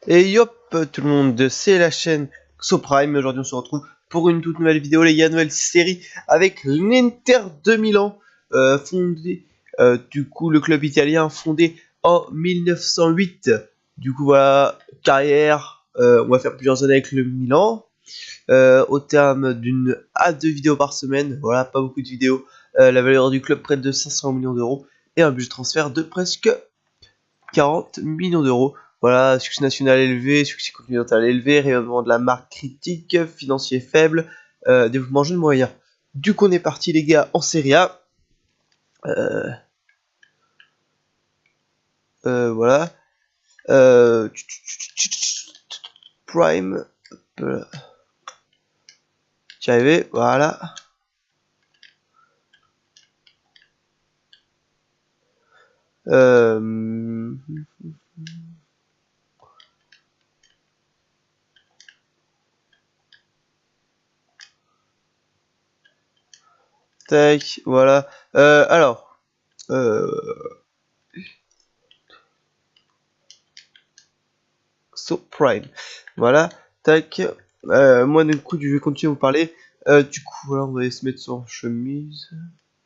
Et yop tout le monde, c'est la chaîne Xoprime. Aujourd'hui on se retrouve pour une toute nouvelle vidéo, les gars, nouvelle série avec l'Inter de Milan, fondé, du coup le club italien fondé en 1908. Du coup voilà, carrière, on va faire plusieurs années avec le Milan, au terme d'une à deux vidéos par semaine, voilà, pas beaucoup de vidéos, la valeur du club près de 500 millions d'euros et un budget de transfert de presque 40 millions d'euros. Voilà, succès national élevé, succès continental élevé, rayonnement de la marque critique, financier faible, développement jeune moyen. Du coup, on est parti, les gars, en Serie A. Euh, voilà. Euh, Prime. J'y arrivé, voilà. Euh, tac, voilà. Alors. So Prime. Voilà. Tac. Moi, du coup, je vais continuer à vous parler. Du coup, voilà, on va se mettre sur chemise.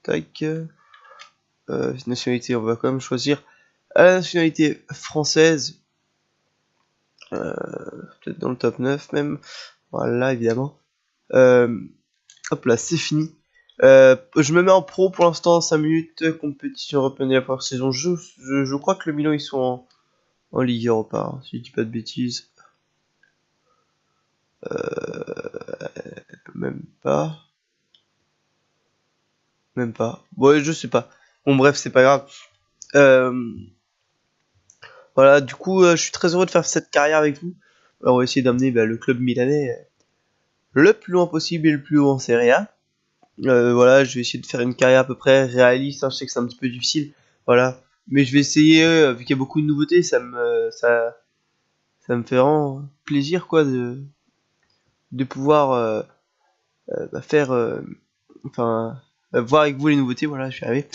Tac. Nationalité, on va quand même choisir la nationalité française. Peut-être dans le top 9 même. Voilà, évidemment. Hop là, c'est fini. Je me mets en pro pour l'instant, 5 minutes, compétition européenne de la première saison. Je crois que le Milan, ils sont en Ligue Europa, hein, si je dis pas de bêtises. Même pas. Même pas. Ouais, je sais pas. Bon, bref, c'est pas grave. Euh, voilà, du coup, je suis très heureux de faire cette carrière avec vous. Alors, on va essayer d'amener le club milanais le plus loin possible et le plus haut en Serie A. Voilà, je vais essayer de faire une carrière à peu près réaliste, hein, je sais que c'est un petit peu difficile, voilà. Mais je vais essayer, vu qu'il y a beaucoup de nouveautés, ça me fait vraiment plaisir, quoi, de pouvoir faire, enfin, voir avec vous les nouveautés, voilà, je suis arrivé.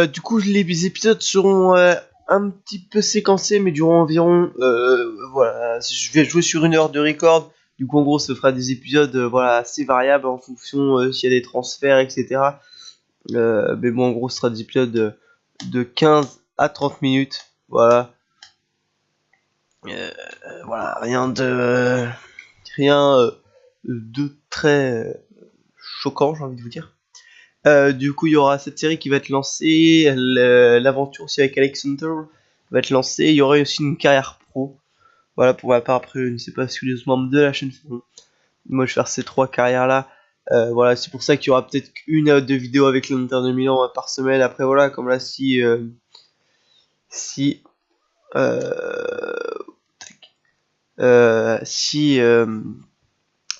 Du coup, les épisodes seront un petit peu séquencés, mais durant environ, voilà, je vais jouer sur une heure de record. Du coup, en gros, ça fera des épisodes, voilà, assez variables en fonction s'il y a des transferts, etc. Mais bon, en gros, ce sera des épisodes de 15 à 30 minutes. Voilà. Voilà, rien de très choquant, j'ai envie de vous dire. Du coup, il y aura cette série qui va être lancée, l'aventure aussi avec Alex Hunter va être lancée. Il y aura aussi une carrière pro. Voilà, pour ma part, après, je ne sais pas si les autres membres de la chaîne feront. Moi, je vais faire ces trois carrières-là. Voilà, c'est pour ça qu'il y aura peut-être une à deux vidéos avec l'Inter de Milan par semaine. Après, voilà, comme là, si, euh, si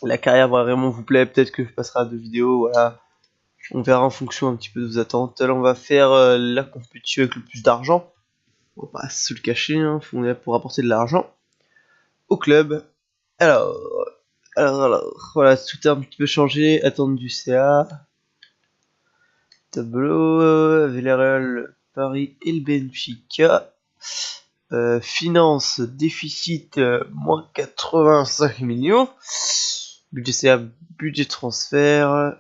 la carrière vraiment vous plaît, peut-être que je passerai à deux vidéos. Voilà, on verra en fonction un petit peu de vos attentes. Là, on va faire la compétition avec le plus d'argent. On va pas se le cacher, hein, on est là pour apporter de l'argent au club. Alors, voilà, tout a un petit peu changé. Attente du CA, tableau, Villarreal, Paris et le Benfica. Finance, déficit, moins 85 millions. Budget CA, budget transfert.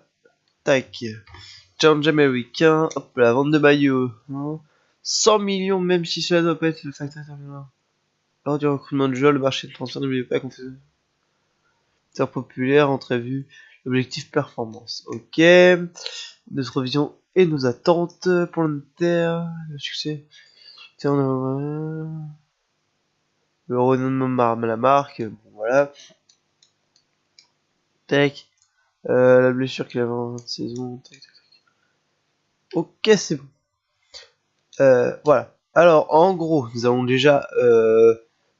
Tac. Challenge américain. Hop, la vente de maillots. Hein. 100 millions, même si cela doit pas être le facteur terminant. Lors du recrutement de joueurs, le marché de transfert n'oubliez pas qu'on fait populaire, entrevue, l'objectif performance. Ok. Notre vision et nos attentes pour l'Inter. Le succès. Le renommement de la marque. Bon, voilà. Tac. La blessure qu'il avait en saison. Tac, tac, tac. Ok, c'est bon. Voilà. Alors, en gros, nous allons déjà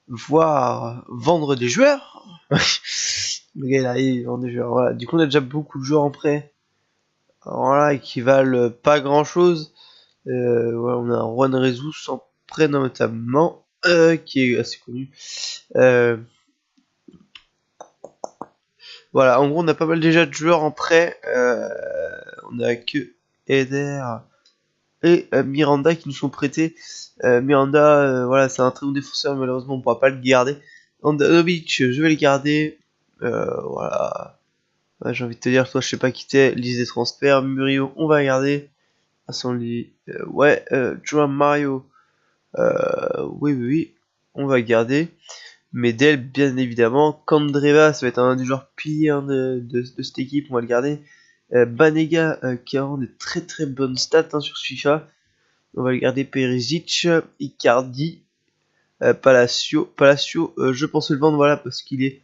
voir vendre des joueurs. Le gars, là, il vend des joueurs. Voilà. Du coup, on a déjà beaucoup de joueurs en prêt. Voilà, qui valent pas grand chose. Voilà, on a un Juan Jesus en prêt notamment, qui est assez connu. Voilà, en gros, on a pas mal déjà de joueurs en prêt. On a que Eder, et Miranda qui nous sont prêtés. Miranda, voilà, c'est un très bon défenseur, malheureusement on pourra pas le garder. Andanovic, je vais le garder. Voilà. Ouais, j'ai envie de te dire, toi je sais pas qui t'es, liste des transferts. Murillo, on va garder. Assanli, ouais, Joao Mario, oui, oui, oui, on va garder. Medel, bien évidemment. Kandreva, ça va être un des joueurs piliers hein, de cette équipe, on va le garder. Banega, qui a des très très bonnes stats hein, sur FIFA. On va le garder. Perisic, Icardi, Palacio, je pense le vendre, voilà, parce qu'il est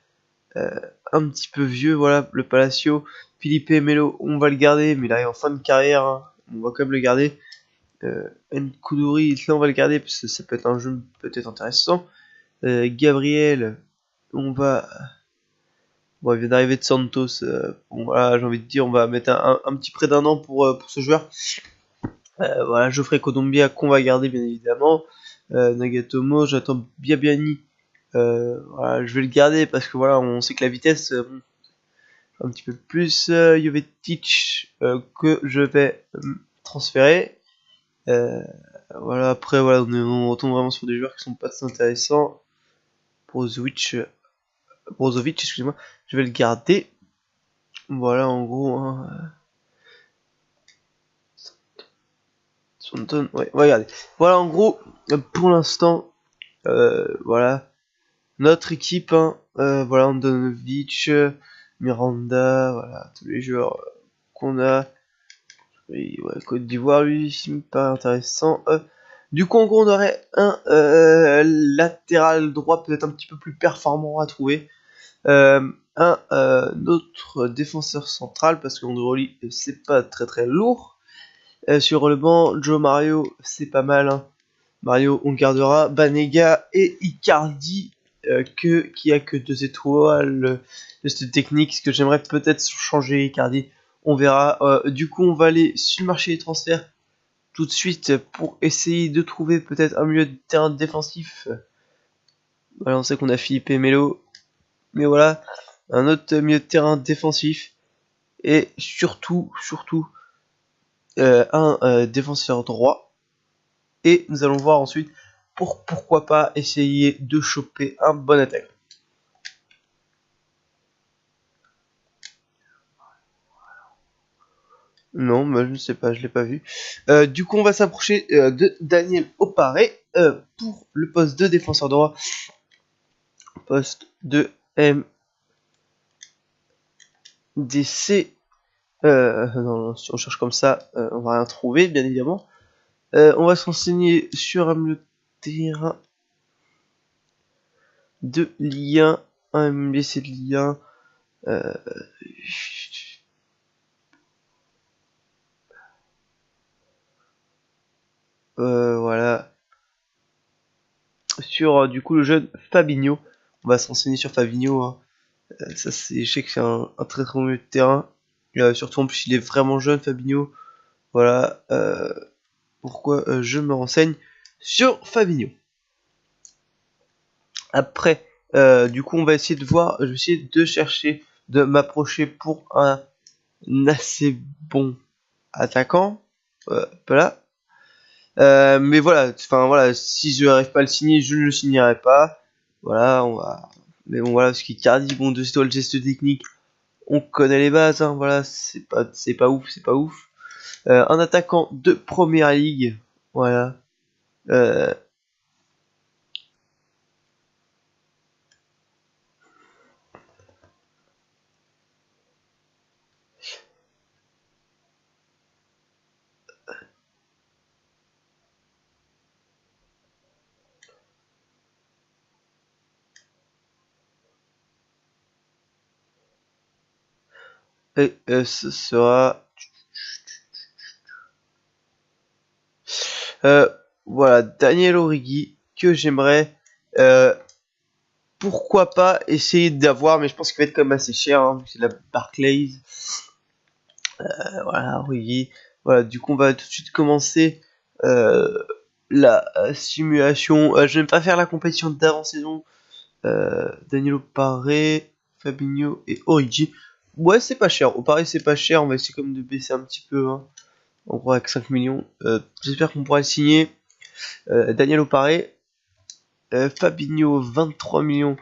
un petit peu vieux, voilà, le Palacio. Philippe Melo, on va le garder, mais il arrive en fin de carrière, hein, on va quand même le garder. Nkoudouri, là on va le garder, parce que ça peut être un jeu peut-être intéressant. Gabriel, on va... Bon, il vient d'arriver de Santos. Bon, voilà, j'ai envie de dire, on va mettre un petit prêt d'1 an pour ce joueur. Voilà, Geoffrey Kondogbia qu'on va garder bien évidemment. Nagatomo, j'attends Biabiani. Voilà, je vais le garder parce que voilà, on sait que la vitesse, un petit peu plus. Jovetic que je vais transférer. Voilà, après voilà, on retombe vraiment sur des joueurs qui sont pas très intéressants. Brozovic, excusez-moi, je vais le garder. Voilà, en gros. Hein, Swanton, ouais, on va regarder. Voilà, en gros, pour l'instant, voilà, notre équipe, hein, voilà, Andanovic, Miranda, voilà, tous les joueurs qu'on a. Oui, ouais, Côte d'Ivoire, lui, c'est pas intéressant. Du coup, en gros, on aurait un latéral droit peut-être un petit peu plus performant à trouver. Un autre défenseur central, parce qu'Androli, c'est pas très très lourd. Sur le banc, Joe Mario, c'est pas mal. Hein. Mario, on gardera. Banega et Icardi, qui a que 2 étoiles de cette technique. Ce que j'aimerais peut-être changer, Icardi. On verra. Du coup, on va aller sur le marché des transferts tout de suite pour essayer de trouver peut-être un milieu de terrain défensif. Voilà, on sait qu'on a Philippe Melo. Mais voilà, un autre milieu de terrain défensif. Et surtout, un défenseur droit. Et nous allons voir ensuite pourquoi pas essayer de choper un bon attaquant. Non, mais je ne sais pas, je l'ai pas vu. Du coup, on va s'approcher de Daniel Oparé pour le poste de défenseur droit. Poste de MDC. Non, si on cherche comme ça, on va rien trouver, bien évidemment. On va se renseigner sur un milieu de terrain de lien, un MDC de lien. Voilà. Sur du coup le jeune Fabinho. On va se renseigner sur Fabinho. Hein. Ça c'est, je sais que c'est un très très bon milieu de terrain. Surtout en plus il est vraiment jeune Fabinho. Voilà. Pourquoi je me renseigne sur Fabinho. Après, du coup on va essayer de voir. Je vais essayer de chercher, de m'approcher pour un assez bon attaquant. Voilà. Mais voilà, enfin voilà, si je n'arrive pas à le signer, je ne le signerai pas. Voilà, on va. Mais bon voilà, ce qui Cardi, bon 2 étoiles geste technique, on connaît les bases, hein, voilà, c'est pas ouf, c'est pas ouf. Un attaquant de première ligue, voilà. Euh, et ce sera. Voilà, Daniel Origi, que j'aimerais. Pourquoi pas essayer d'avoir, mais je pense qu'il va être quand même assez cher, hein, c'est la Barclays. Voilà, Origi. Voilà, du coup, on va tout de suite commencer la simulation. Je ne vais pas faire la compétition d'avant-saison. Danilo Paré, Fabinho et Origi. Ouais, c'est pas cher. Au Paré, c'est pas cher. On va essayer comme de baisser un petit peu. Hein. En gros avec 5 millions. J'espère qu'on pourra le signer. Daniel Oparé. Fabinho 23 millions.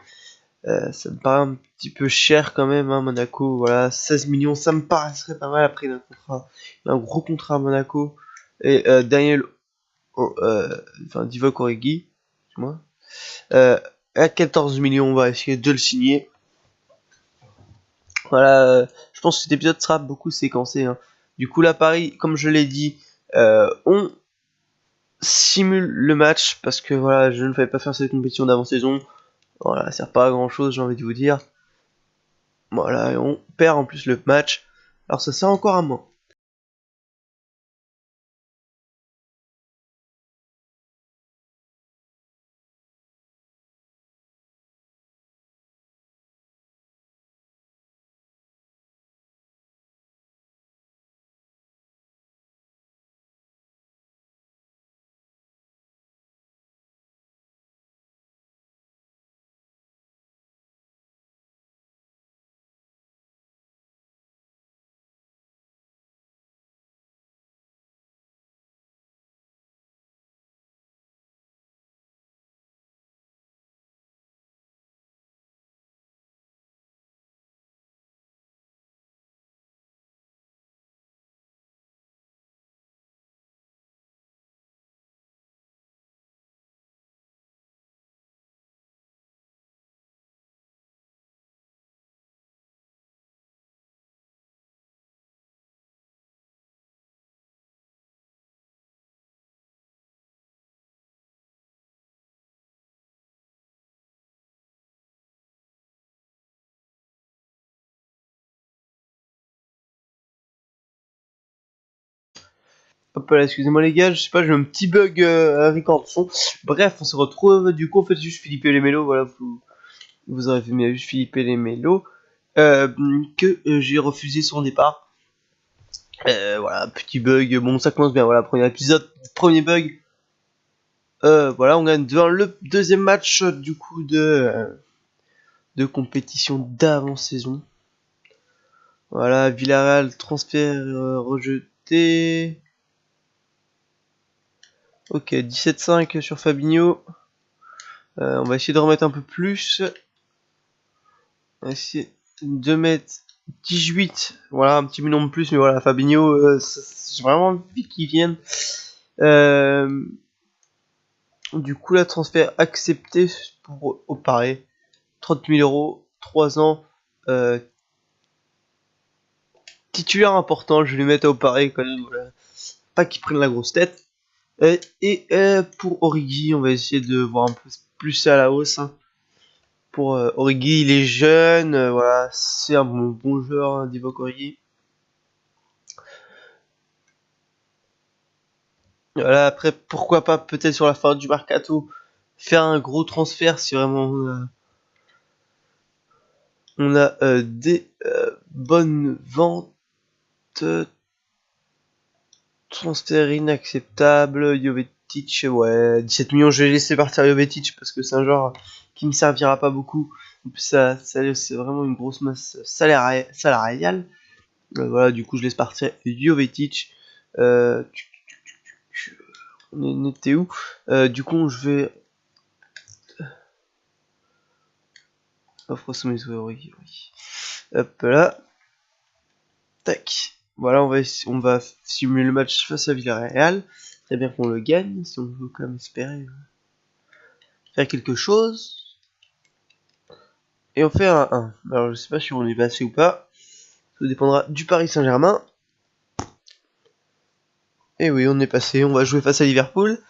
Ça me paraît un petit peu cher quand même, hein, Monaco. Voilà, 16 millions, ça me paraîtrait pas mal après d'un contrat. Un gros contrat à Monaco. Et Daniel, Divock Origi, moi. À 14 millions, on va essayer de le signer. Voilà, je pense que cet épisode sera beaucoup séquencé. Hein. Du coup, là, Paris, comme je l'ai dit, on simule le match parce que voilà, je ne fallait pas faire cette compétition d'avant-saison. Voilà, ça sert pas à grand chose, j'ai envie de vous dire. Voilà, et on perd en plus le match. Alors ça sert encore à moi. Hop là, excusez-moi les gars, je sais pas, j'ai un petit bug avec en son. Bref, on se retrouve, du coup on fait juste Philippe et les mélos, voilà, vous aurez vu juste Philippe et les mélos, que j'ai refusé son départ. Voilà, petit bug, bon ça commence bien, voilà, premier épisode, premier bug. Voilà, on gagne devant le deuxième match du coup de compétition d'avant-saison. Voilà, Villarreal, transfert rejeté. Ok, 17,5 sur Fabinho. On va essayer de remettre un peu plus. On va essayer de mettre 18. Voilà, un petit million de plus, mais voilà, Fabinho, j'ai vraiment envie qu'il vienne. Du coup, la transfert accepté pour Oparé. 30 000 euros, 3 ans. Titulaire important, je vais lui mettre à Oparé quand même. Voilà. Pas qu'il prenne la grosse tête. Pour Origi, on va essayer de voir un peu plus à la hausse. Hein. Pour Origi, il est jeune, voilà, c'est un bon joueur, hein, Divock Origi. Voilà, après, pourquoi pas, peut-être sur la fin du mercato, faire un gros transfert si vraiment on a des bonnes ventes. Transfert inacceptable, Jovetic, ouais, 17 millions, je vais laisser partir Jovetic parce que c'est un joueur qui me servira pas beaucoup. Ça c'est vraiment une grosse masse salariale. Voilà, du coup, je laisse partir Jovetic. On était où? Du coup, je vais. Offre sommet, oui. Hop là. Tac. Voilà, on va simuler le match face à Villarreal. Très bien qu'on le gagne, si on veut quand même espérer faire quelque chose. Et on fait un 1. Alors, je sais pas si on est passé ou pas. Ça dépendra du Paris Saint-Germain. Et oui, on est passé. On va jouer face à Liverpool.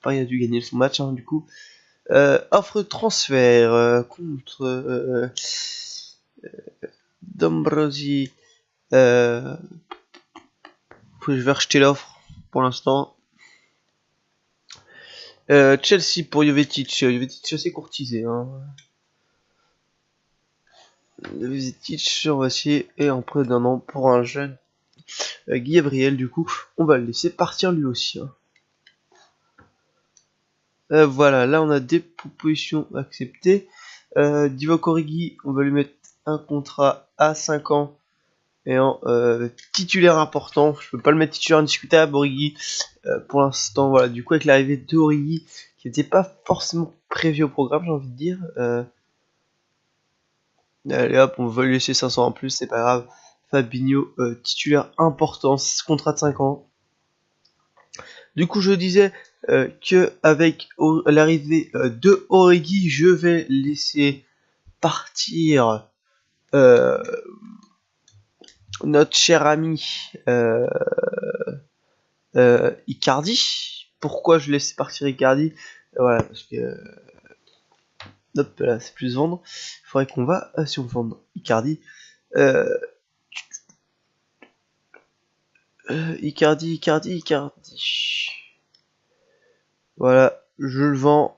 Paris a dû gagner son match, hein, du coup. Offre transfert contre Dombrosi. Je vais rejeter l'offre pour l'instant. Chelsea pour Jovetic. Jovetic assez courtisé. Hein. Jovetic, on va essayer. Et en près d'un an pour un jeune Guy Gabriel. Du coup, on va le laisser partir lui aussi. Hein. Voilà, là on a des propositions acceptées. Divock Origi, on va lui mettre un contrat à 5 ans Et en titulaire important, je peux pas le mettre titulaire indiscutable, Origi. Pour l'instant, voilà, du coup avec l'arrivée de Origi, qui n'était pas forcément prévu au programme, j'ai envie de dire. Allez hop, on va lui laisser 500 en plus, c'est pas grave. Fabinho, titulaire important, 6 contrats de 5 ans. Du coup, je disais que avec l'arrivée de Origi, je vais laisser partir notre cher ami Icardi. Pourquoi je laisse partir Icardi? Voilà, parce que hop là, c'est plus vendre. Il faudrait qu'on va si on vend Icardi. Icardi. Voilà, je le vends.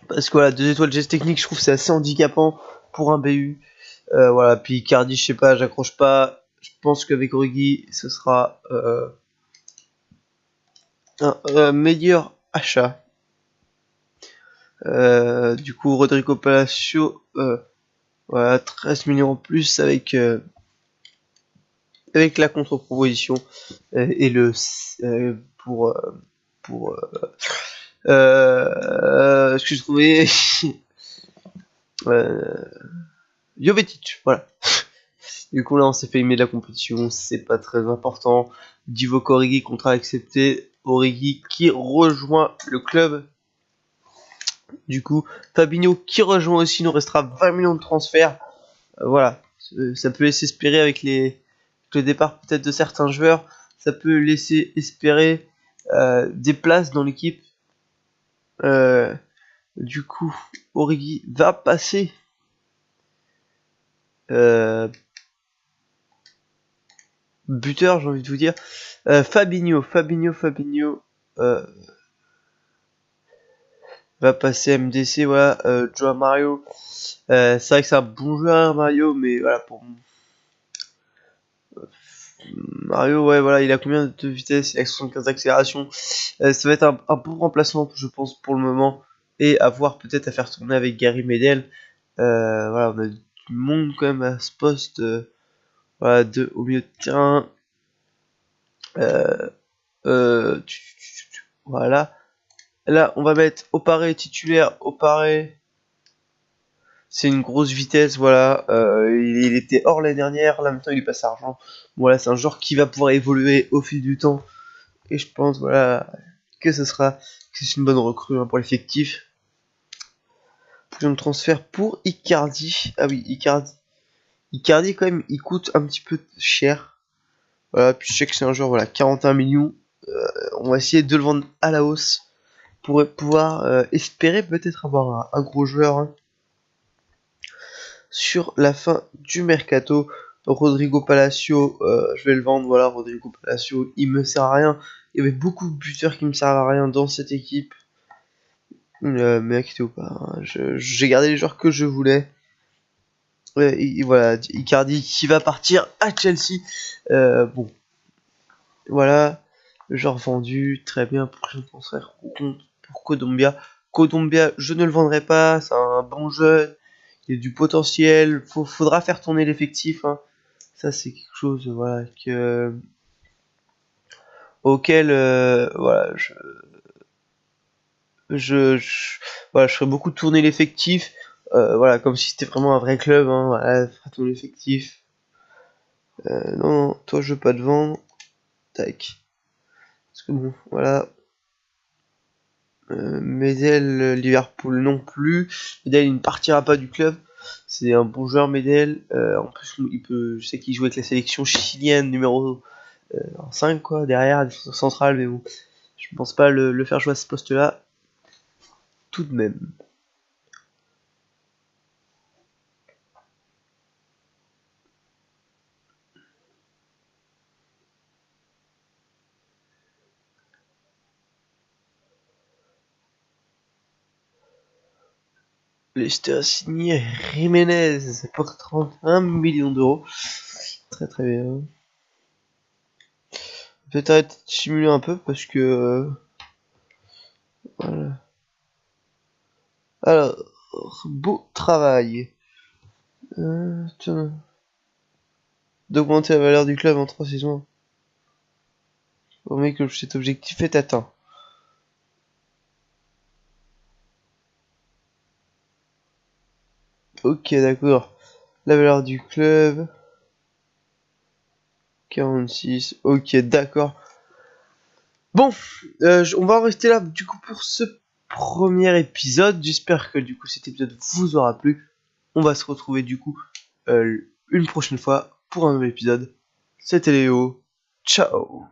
Parce que voilà, 2 étoiles geste technique, je trouve c'est assez handicapant pour un BU. Voilà, puis Icardi, je sais pas, j'accroche pas. Je pense qu'avec Origi, ce sera un meilleur achat. Du coup, Rodrigo Palacio, voilà, 13 millions en plus avec la contre-proposition et le pour ce que j'ai trouvé Jovetic, voilà. Du coup là on s'est fait aimer de la compétition, c'est pas très important. Divock Origi, contrat accepté. Origi qui rejoint le club. Du coup, Fabinho qui rejoint aussi, il nous restera 20 millions de transferts. Voilà, ça peut laisser espérer avec le départ peut-être de certains joueurs, ça peut laisser espérer des places dans l'équipe. Du coup, Origi va passer buteur, j'ai envie de vous dire. Fabinho va passer MDC, voilà. Joao Mario, c'est vrai que c'est un bon joueur Mario, mais voilà, pour Mario, ouais, voilà, il a combien de vitesse? Il a 75 d'accélération. Ça va être un bon remplacement, je pense, pour le moment. Et avoir peut-être à faire tourner avec Gary Medel. Voilà, on a du monde quand même à ce poste. Voilà, au milieu de terrain. Voilà. Là, on va mettre Opare titulaire. Opare, c'est une grosse vitesse, voilà. Il était hors l'année dernière, là maintenant il est passé à argent. Voilà, c'est un joueur qui va pouvoir évoluer au fil du temps. Et je pense, voilà, que c'est une bonne recrue pour l'effectif. Plus de transfert pour Icardi. Ah oui, Icardi. Icardi quand même, il coûte un petit peu cher. Voilà, puis je sais que c'est un joueur, voilà, 41 millions. On va essayer de le vendre à la hausse pour pouvoir espérer peut-être avoir un gros joueur sur la fin du mercato. Rodrigo Palacio, je vais le vendre. Voilà, Rodrigo Palacio, il me sert à rien. Il y avait beaucoup de buteurs qui me servent à rien dans cette équipe. Mais inquiétez-vous pas, hein, j'ai gardé les joueurs que je voulais. Et voilà, Icardi qui va partir à Chelsea. Bon, voilà, genre vendu, très bien. Prochain transfert pour Kodombia. Kodombia, je ne le vendrai pas, c'est un bon jeune, il y a du potentiel, faudra faire tourner l'effectif. Hein. Ça, c'est quelque chose, voilà, auquel, voilà, voilà, je ferai beaucoup tourner l'effectif. Voilà, comme si c'était vraiment un vrai club. Hein, voilà, faire tourner l'effectif. Non, toi, je veux pas te vendre. Tac. Parce que bon, voilà. Medel, Liverpool non plus. Medel, il ne partira pas du club. C'est un bon joueur, Medel. En plus, je sais qu'il joue avec la sélection chilienne numéro 5, quoi, derrière, centrale, mais bon. Je ne pense pas le faire jouer à ce poste-là. Tout de même. Leicester a signé Jiménez pour 31 millions d'euros. Très très bien. Peut-être arrêter de simuler un peu parce que voilà. Alors, beau travail. Tiens. D'augmenter la valeur du club en 3 saisons. Promet que cet objectif est atteint. Ok, d'accord. La valeur du club. 46. Ok, d'accord. Bon, on va en rester là du coup pour ce premier épisode. J'espère que du coup cet épisode vous aura plu. On va se retrouver du coup une prochaine fois pour un nouvel épisode. C'était Léo. Ciao.